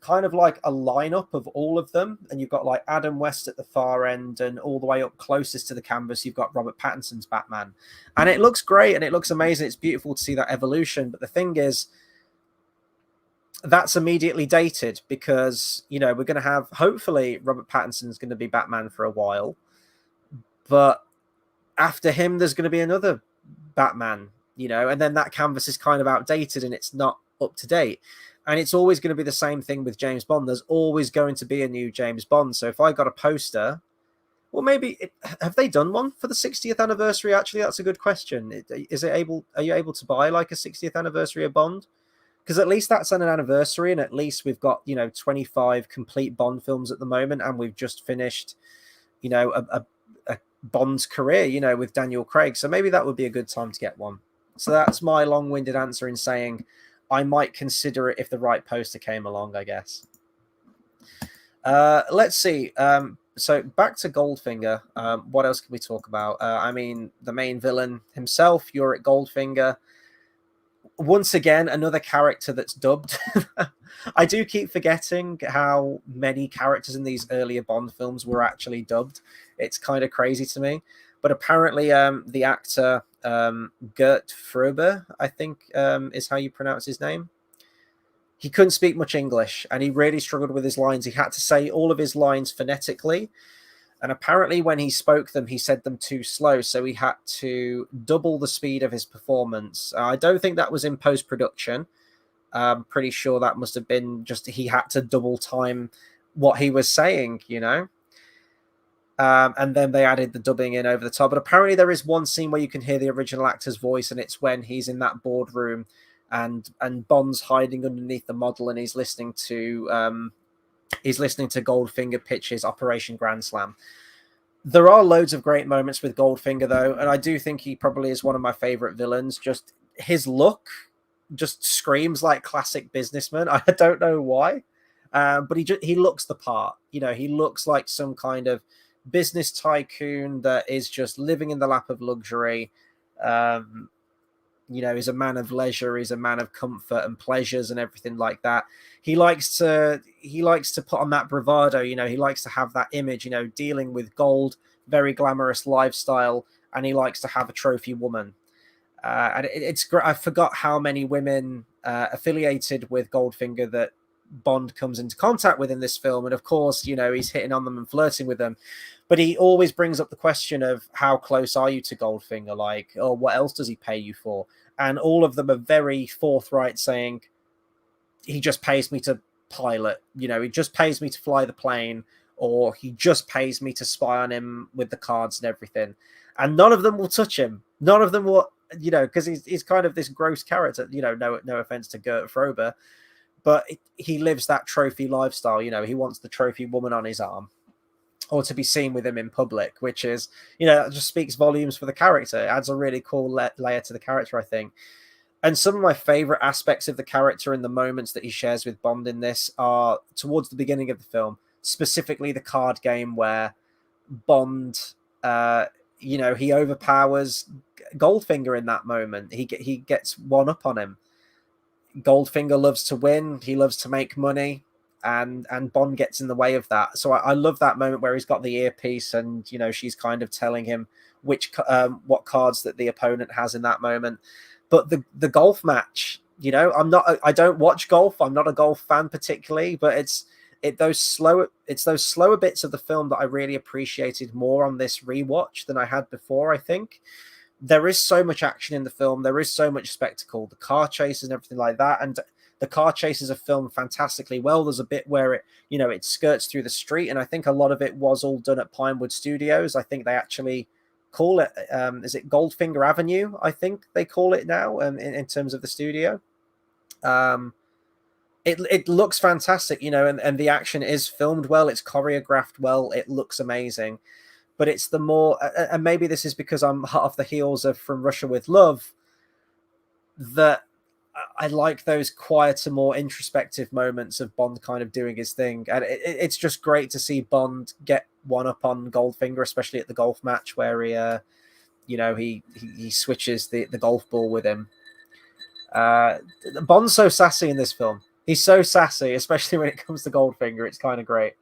kind of like a lineup of all of them, and you've got like Adam West at the far end, and all the way up closest to the canvas you've got Robert Pattinson's Batman, and it looks great and it looks amazing. It's beautiful to see that evolution, but the thing is, that's immediately dated, because, you know, we're going to have, hopefully Robert Pattinson's going to be Batman for a while, but after him there's going to be another Batman, you know, and then that canvas is kind of outdated and it's not up to date. And it's always going to be the same thing with James Bond. There's always going to be a new James Bond. So if I got a poster, well, have they done one for the 60th anniversary? Actually, that's a good question. Are you able to buy like a 60th anniversary of Bond? Because at least that's on an anniversary, and at least we've got, you know, 25 complete Bond films at the moment, and we've just finished, you know, a Bond's career, you know, with Daniel Craig. So maybe that would be a good time to get one. So that's my long-winded answer in saying I might consider it if the right poster came along, I guess. Let's see. So back to Goldfinger. What else can we talk about? I mean, the main villain himself, Yorick Goldfinger. Once again, another character that's dubbed. I do keep forgetting how many characters in these earlier Bond films were actually dubbed. It's kind of crazy to me. But apparently the actor Gert Fröber, I think is how you pronounce his name. He couldn't speak much English, and he really struggled with his lines. He had to say all of his lines phonetically. And apparently when he spoke them, he said them too slow. So he had to double the speed of his performance. I don't think that was in post-production. I'm pretty sure that must have been just he had to double time what he was saying, you know. And then they added the dubbing in over the top. But apparently there is one scene where you can hear the original actor's voice, and it's when he's in that boardroom and Bond's hiding underneath the model, and he's listening to Goldfinger pitch his Operation Grand Slam. There are loads of great moments with Goldfinger, though, and I do think he probably is one of my favorite villains. Just his look just screams like classic businessman. I don't know why, but he looks the part. You know, he looks like some kind of business tycoon that is just living in the lap of luxury. You know, he's a man of leisure, he's a man of comfort and pleasures and everything like that. He likes to put on that bravado, you know, he likes to have that image, you know, dealing with gold, very glamorous lifestyle, and he likes to have a trophy woman. And it's great. I forgot how many women affiliated with Goldfinger that Bond comes into contact with in this film, and of course, you know, he's hitting on them and flirting with them, but he always brings up the question of how close are you to Goldfinger, like, oh, what else does he pay you for? And all of them are very forthright, saying he just pays me to pilot, you know, he just pays me to fly the plane, or he just pays me to spy on him with the cards and everything. And none of them will touch him, none of them will, you know, because he's kind of this gross character, you know, no offense to Gert Frober, but he lives that trophy lifestyle. You know, he wants the trophy woman on his arm, or to be seen with him in public, which is, you know, that just speaks volumes for the character. It adds a really cool layer to the character, I think. And some of my favorite aspects of the character and the moments that he shares with Bond in this are towards the beginning of the film, specifically the card game where Bond, you know, he overpowers Goldfinger in that moment. He gets one up on him. Goldfinger loves to win, he loves to make money, and Bond gets in the way of that. So I love that moment where he's got the earpiece, and you know, she's kind of telling him which what cards that the opponent has in that moment. But the golf match, you know, I don't watch golf, I'm not a golf fan particularly, but it's those slower bits of the film that I really appreciated more on this rewatch than I had before. I think there is so much action in the film. There is so much spectacle, the car chases and everything like that. And the car chases are filmed fantastically well. There's a bit where it skirts through the street. And I think a lot of it was all done at Pinewood Studios. I think they actually call it, is it Goldfinger Avenue? I think they call it now in terms of the studio. It looks fantastic, you know, and the action is filmed well. It's choreographed well. It looks amazing. But it's the more, and maybe this is because I'm hot off the heels of From Russia with Love, that I like those quieter, more introspective moments of Bond kind of doing his thing. And it's just great to see Bond get one up on Goldfinger, especially at the golf match where he switches the golf ball with him. Bond's so sassy in this film. He's so sassy, especially when it comes to Goldfinger. It's kind of great.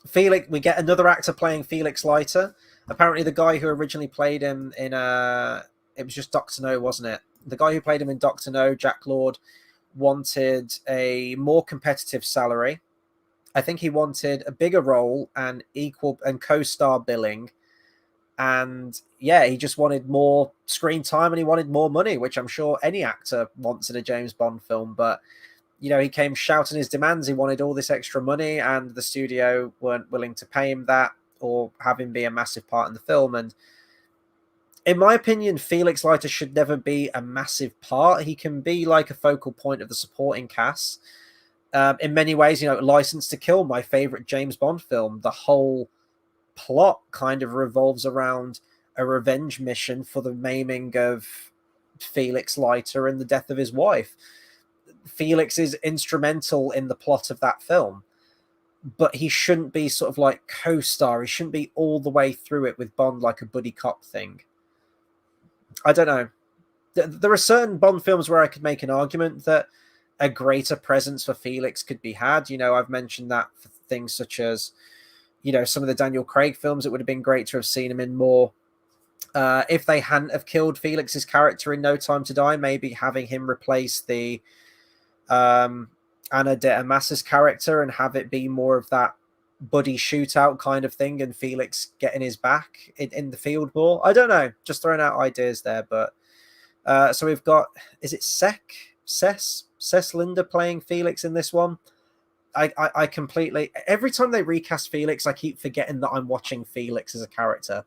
Felix, we get another actor playing Felix Leiter. Apparently the guy who originally played him in it was just Dr. No, wasn't it? The guy who played him in Dr. No, Jack Lord, wanted a more competitive salary. I think he wanted a bigger role and equal and co-star billing. And yeah, he just wanted more screen time and he wanted more money, which I'm sure any actor wants in a James Bond film. But you know, he came shouting his demands. He wanted all this extra money, and the studio weren't willing to pay him that or have him be a massive part in the film. And in my opinion, Felix Leiter should never be a massive part. He can be like a focal point of the supporting cast. In many ways, you know, License to Kill, my favorite James Bond film, the whole plot kind of revolves around a revenge mission for the maiming of Felix Leiter and the death of his wife. Felix is instrumental in the plot of that film, but he shouldn't be sort of like co-star. He shouldn't be all the way through it with Bond like a buddy cop thing. I don't know. There are certain Bond films where I could make an argument that a greater presence for Felix could be had. You know, I've mentioned that for things such as, you know, some of the Daniel Craig films, it would have been great to have seen him in more. If they hadn't have killed Felix's character in No Time to Die, maybe having him replace the Ana de Armas's character and have it be more of that buddy shootout kind of thing and Felix getting his back in the field more. I don't know, just throwing out ideas there, but So we've got, is it Cess Linda playing Felix in this one? I completely, every time they recast Felix, I keep forgetting that I'm watching Felix as a character.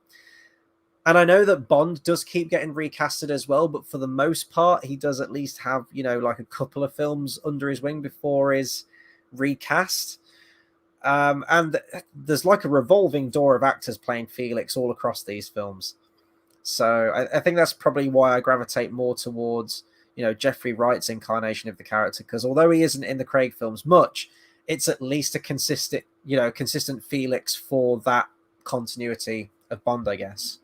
And I know that Bond does keep getting recasted as well, but for the most part, he does at least have, like a couple of films under his wing before his recast. And there's like a revolving door of actors playing Felix all across these films. So I think that's probably why I gravitate more towards, Jeffrey Wright's incarnation of the character, because although he isn't in the Craig films much, it's at least a consistent Felix for that continuity of Bond, I guess.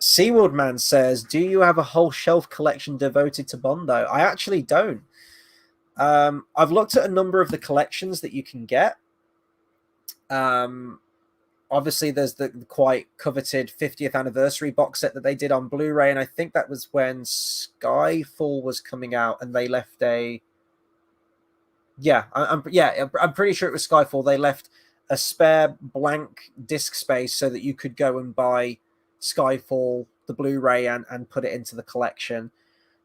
SeaWorld Man says, do you have a whole shelf collection devoted to Bondo? I actually don't. I've looked at a number of the collections that you can get. Obviously, there's the quite coveted 50th anniversary box set that they did on Blu-ray, and I think that was when Skyfall was coming out, and they left a... I'm pretty sure it was Skyfall. They left a spare blank disc space so that you could go and buy Skyfall, the Blu-ray, and put it into the collection.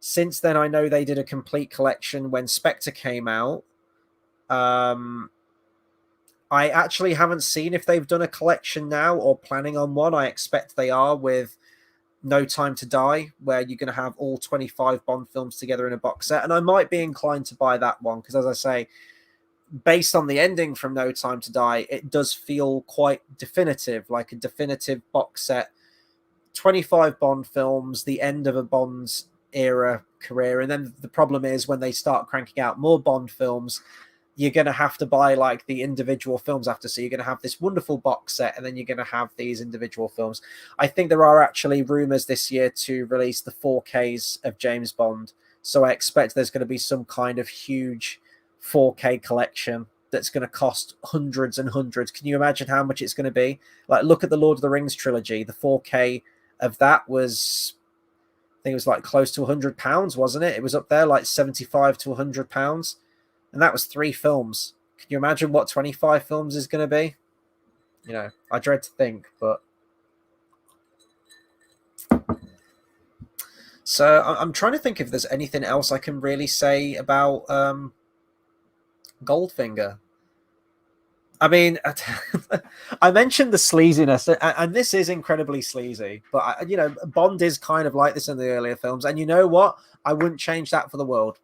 Since then, I know they did a complete collection when Spectre came out. I actually haven't seen if they've done a collection now or planning on one. I expect they are with No Time to Die, where you're going to have all 25 Bond films together in a box set. And I might be inclined to buy that one because, as I say, based on the ending from No Time to Die, it does feel quite definitive, like a definitive box set. 25 Bond films, the end of a Bond's era career. And then the problem is when they start cranking out more Bond films, you're going to have to buy like the individual films after. So you're going to have this wonderful box set and then you're going to have these individual films. I think there are actually rumors this year to release the 4Ks of James Bond. So I expect there's going to be some kind of huge 4K collection that's going to cost hundreds and hundreds. Can you imagine how much it's going to be? Like, look at the Lord of the Rings trilogy. The 4K of that was, I think it was like close to £100, wasn't it? It was up there like 75 to £100. And that was 3 films. Can you imagine what 25 films is going to be? I dread to think, but... So I'm trying to think if there's anything else I can really say about Goldfinger. I mean, I mentioned the sleaziness, and this is incredibly sleazy, but, Bond is kind of like this in the earlier films. And you know what? I wouldn't change that for the world.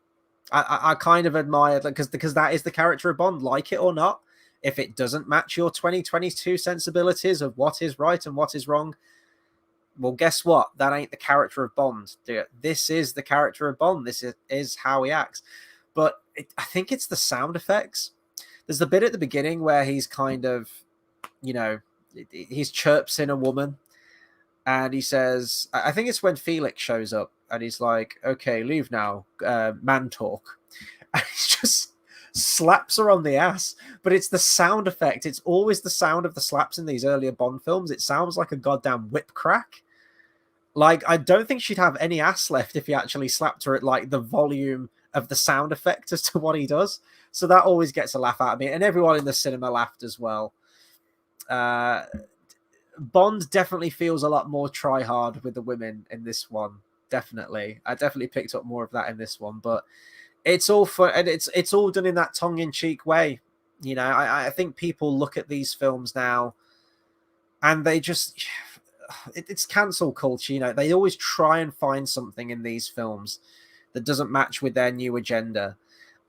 I kind of admire that because that is the character of Bond, like it or not. If it doesn't match your 2022 sensibilities of what is right and what is wrong, well, guess what? That ain't the character of Bond. This is the character of Bond. This is how he acts. But I think it's the sound effects. There's the bit at the beginning where he's kind of, he's chirps in a woman. And he says, I think it's when Felix shows up. And he's like, okay, leave now, man talk. And he just slaps her on the ass. But it's the sound effect. It's always the sound of the slaps in these earlier Bond films. It sounds like a goddamn whip crack. Like, I don't think she'd have any ass left if he actually slapped her at, like, the volume of the sound effect as to what he does. So that always gets a laugh out of me. And everyone in the cinema laughed as well. Bond definitely feels a lot more try-hard with the women in this one. Definitely. I definitely picked up more of that in this one, but it's all fun, and it's all done in that tongue-in-cheek way. I think people look at these films now and they just, it's cancel culture. They always try and find something in these films that doesn't match with their new agenda.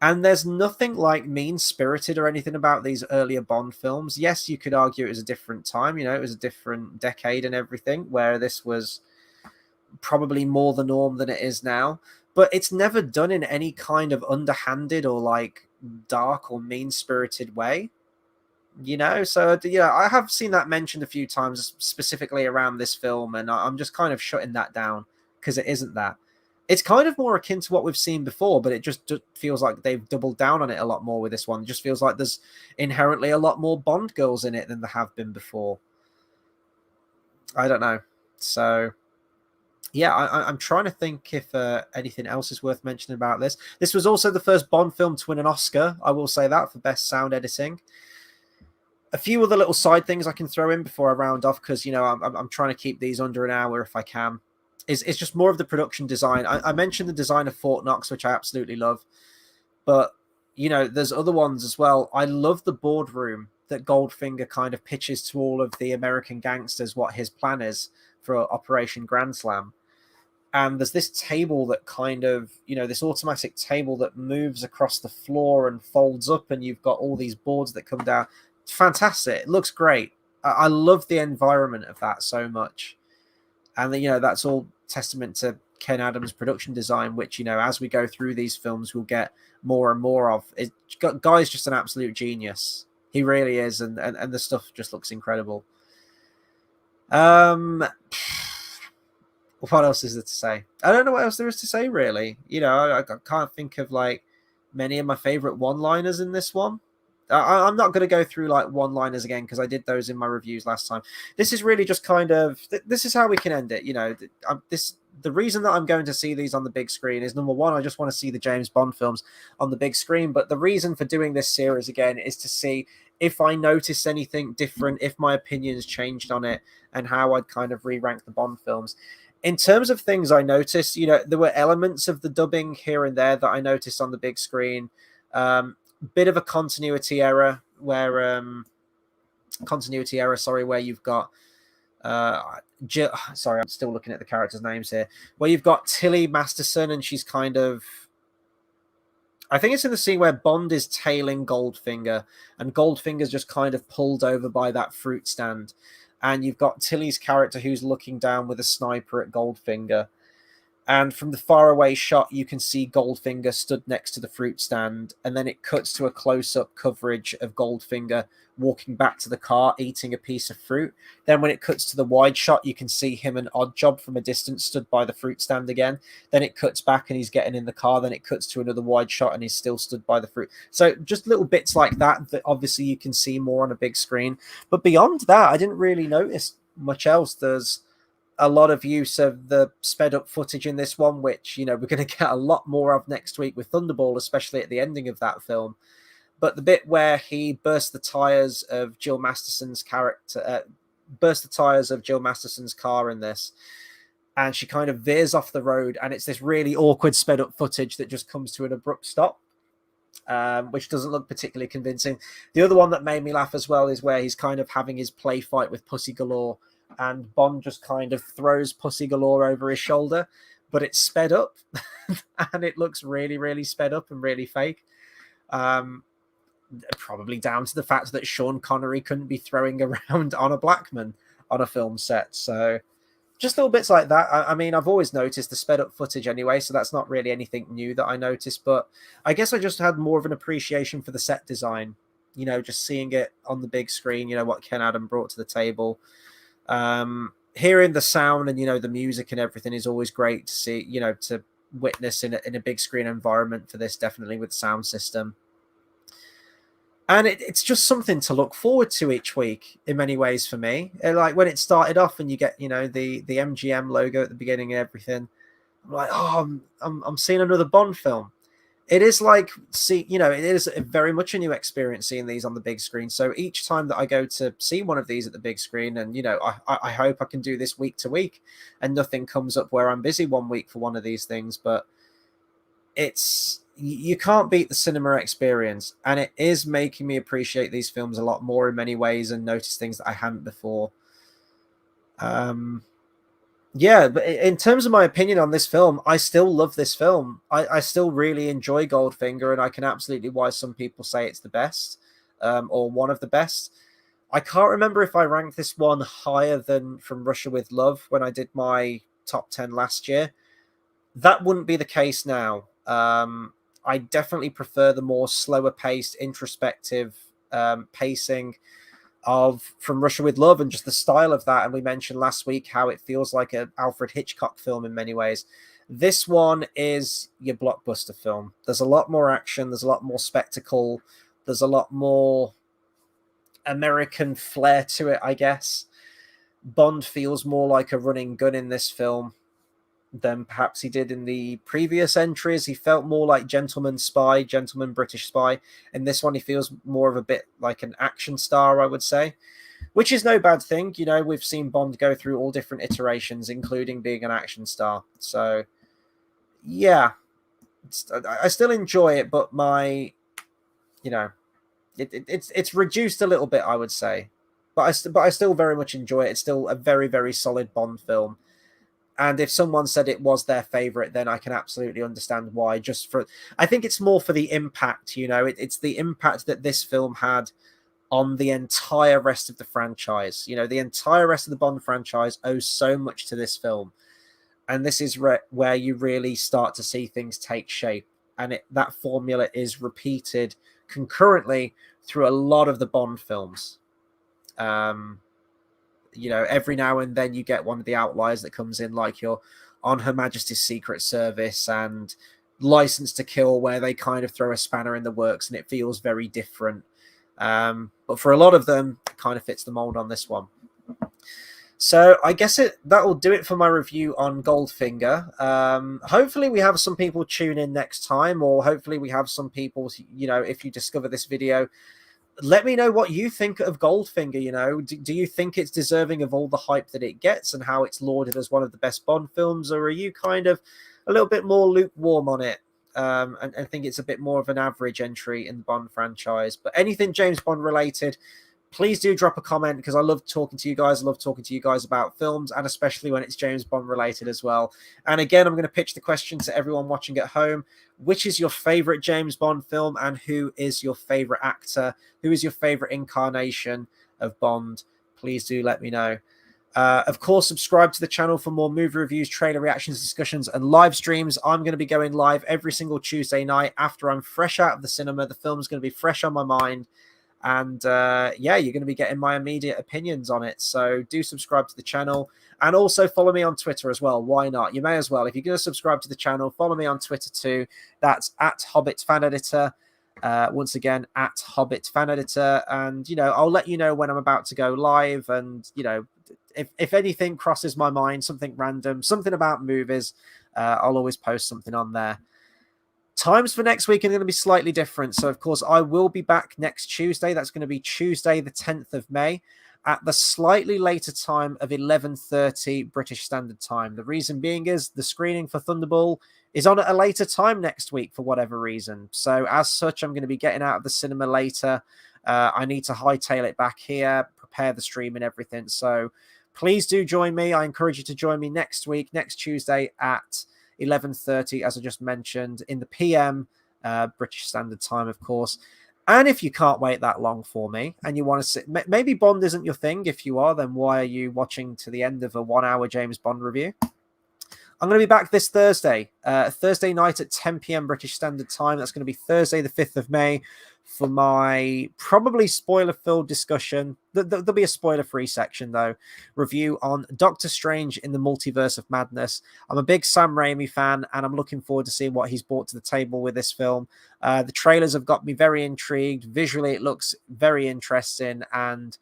And there's nothing like mean-spirited or anything about these earlier Bond films. Yes, you could argue it was a different time, it was a different decade and everything, where this was probably more the norm than it is now, but it's never done in any kind of underhanded or like dark or mean-spirited way, so I have seen that mentioned a few times specifically around this film, and I'm just kind of shutting that down because it isn't that. It's kind of more akin to what we've seen before, but it just feels like they've doubled down on it a lot more with this one. It just feels like there's inherently a lot more Bond girls in it than there have been before. I don't know. So yeah, I'm trying to think if anything else is worth mentioning about this. This was also the first Bond film to win an Oscar, I will say that, for Best Sound Editing. A few other little side things I can throw in before I round off, because I'm trying to keep these under an hour if I can. It's just more of the production design. I mentioned the design of Fort Knox, which I absolutely love, but there's other ones as well. I love the boardroom that Goldfinger kind of pitches to all of the American gangsters what his plan is for Operation Grand Slam. And there's this table that kind of, this automatic table that moves across the floor and folds up, and you've got all these boards that come down. It's fantastic. It looks great. I love the environment of that so much. And that's all testament to Ken Adams' production design, which, as we go through these films, we'll get more and more of. Guy's just an absolute genius. He really is. And the stuff just looks incredible. What else is there to say? I don't know what else there is to say, really. I can't think of like many of my favorite one-liners in this one. I'm not going to go through like one-liners again, because I did those in my reviews last time. This is really just kind of, this is how we can end it. The reason that I'm going to see these on the big screen is, number one, I just want to see the James Bond films on the big screen. But the reason for doing this series again is to see if I noticed anything different, if my opinions changed on it, and how I'd kind of re-rank the Bond films. In terms of things I noticed, there were elements of the dubbing here and there that I noticed on the big screen. Bit of a continuity error where you've got sorry, I'm still looking at the characters' names here, where you've got Tilly Masterson, and she's kind of, I think it's in the scene where Bond is tailing Goldfinger, and Goldfinger's just kind of pulled over by that fruit stand. And you've got Tilly's character who's looking down with a sniper at Goldfinger. And from the faraway shot, you can see Goldfinger stood next to the fruit stand. And then it cuts to a close-up coverage of Goldfinger walking back to the car, eating a piece of fruit. Then when it cuts to the wide shot, you can see him and Oddjob from a distance stood by the fruit stand again. Then it cuts back and he's getting in the car. Then it cuts to another wide shot and he's still stood by the fruit. So just little bits like that obviously you can see more on a big screen. But beyond that, I didn't really notice much else. There's a lot of use of the sped up footage in this one, which, we're going to get a lot more of next week with Thunderball, especially at the ending of that film. But the bit where he burst the tires of Jill Masterson's character, burst the tires of Jill Masterson's car in this, and she kind of veers off the road, and it's this really awkward sped up footage that just comes to an abrupt stop, which doesn't look particularly convincing. The other one that made me laugh as well is where he's kind of having his play fight with Pussy Galore, and Bond just kind of throws Pussy Galore over his shoulder, but it's sped up and it looks really, really sped up and really fake. Probably down to the fact that Sean Connery couldn't be throwing around on a Blackman on a film set. So just little bits like that. I mean, I've always noticed the sped up footage anyway, so that's not really anything new that I noticed, but I guess I just had more of an appreciation for the set design, just seeing it on the big screen, what Ken Adam brought to the table. Hearing the sound and the music and everything is always great to see, to witness in a big screen environment for this, definitely with sound system. And it's just something to look forward to each week in many ways for me. Like when it started off and you get the MGM logo at the beginning and everything, I'm like, oh, I'm seeing another Bond film. It is like, it is very much a new experience seeing these on the big screen. So each time that I go to see one of these at the big screen, and, I hope I can do this week to week and nothing comes up where I'm busy one week for one of these things. But you can't beat the cinema experience. And it is making me appreciate these films a lot more in many ways and notice things that I hadn't before. Yeah, but in terms of my opinion on this film, I still love this film. I still really enjoy Goldfinger, and I can absolutely why some people say it's the best, or one of the best. I can't remember if I ranked this one higher than From Russia with Love when I did my top 10 last year. That wouldn't be the case now. I definitely prefer the more slower paced, introspective pacing of From Russia with Love, and just the style of that. And we mentioned last week how it feels like an Alfred Hitchcock film in many ways. This one is your blockbuster film. There's a lot more action. There's a lot more spectacle. There's a lot more American flair to it, I guess. Bond feels more like a running gun in this film. than perhaps he did in the previous entries. He felt more like gentleman spy, gentleman British spy. In this one, he feels more of a bit like an action star, I would say, which is no bad thing. You know, we've seen Bond go through all different iterations, including being an action star. So, yeah, I still enjoy it, but my, you know, it's reduced a little bit, I would say. But I still very much enjoy it. It's still a very, very solid Bond film. And if someone said it was their favorite, then I can absolutely understand why. I think it's more for the impact, you know, it's the impact that this film had on the entire rest of the franchise. You know, the entire rest of the Bond franchise owes so much to this film. And this is where you really start to see things take shape. And that formula is repeated concurrently through a lot of the Bond films. You know, every now and then you get one of the outliers that comes in, like your On Her Majesty's Secret Service and License to Kill, where they kind of throw a spanner in the works and it feels very different. But for a lot of them, it kind of fits the mold on this one. So I guess that will do it for my review on Goldfinger. Hopefully we have some people tune in next time, or hopefully we have some people, you know, if you discover this video, let me know what you think of Goldfinger. You know, do you think it's deserving of all the hype that it gets and how it's lauded as one of the best Bond films, or are you kind of a little bit more lukewarm on it and think it's a bit more of an average entry in the Bond franchise? But anything James Bond related, please do drop a comment, because I love talking to you guys. I love talking to you guys about films, and especially when it's James Bond related as well. And again, I'm going to pitch the question to everyone watching at home. Which is your favorite James Bond film, and who is your favorite actor? Who is your favorite incarnation of Bond? Please do let me know. Of course, subscribe to the channel for more movie reviews, trailer reactions, discussions, and live streams. I'm going to be going live every single Tuesday night after I'm fresh out of the cinema. The film's going to be fresh on my mind. And yeah, you're going to be getting my immediate opinions on it. So do subscribe to the channel, and also follow me on Twitter as well. Why not? You may as well. If you're going to subscribe to the channel, follow me on Twitter too. That's at Hobbit Fan Editor. Once again, at Hobbit Fan Editor. And, you know, I'll let you know when I'm about to go live. And, you know, if anything crosses my mind, something random, something about movies, I'll always post something on there. Times for next week are going to be slightly different. So, of course, I will be back next Tuesday. That's going to be Tuesday, the 10th of May, at the slightly later time of 11:30 British Standard Time. The reason being is the screening for Thunderball is on at a later time next week for whatever reason. So, as such, I'm going to be getting out of the cinema later. I need to hightail it back here, prepare the stream and everything. So, please do join me. I encourage you to join me next week, next Tuesday at 11:30, as I just mentioned, in the PM, British Standard Time, of course. And if you can't wait that long for me and you want to sit, maybe Bond isn't your thing. If you are, then why are you watching to the end of a 1-hour James Bond review? I'm going to be back this Thursday, Thursday night at 10 p.m. British Standard Time. That's going to be Thursday, the 5th of May, for my probably spoiler-filled discussion. There'll be a spoiler-free section, though. Review on Doctor Strange in the Multiverse of Madness. I'm a big Sam Raimi fan, and I'm looking forward to seeing what he's brought to the table with this film. The trailers have got me very intrigued. Visually, it looks very interesting, and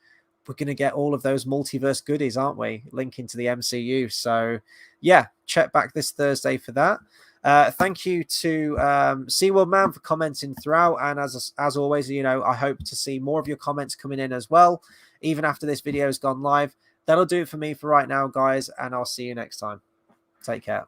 we're going to get all of those multiverse goodies, aren't we? Linking to the MCU. So, yeah, check back this Thursday for that. Thank you to SeaWorld Man for commenting throughout. And as always, you know, I hope to see more of your comments coming in as well, even after this video has gone live. That'll do it for me for right now, guys. And I'll see you next time. Take care.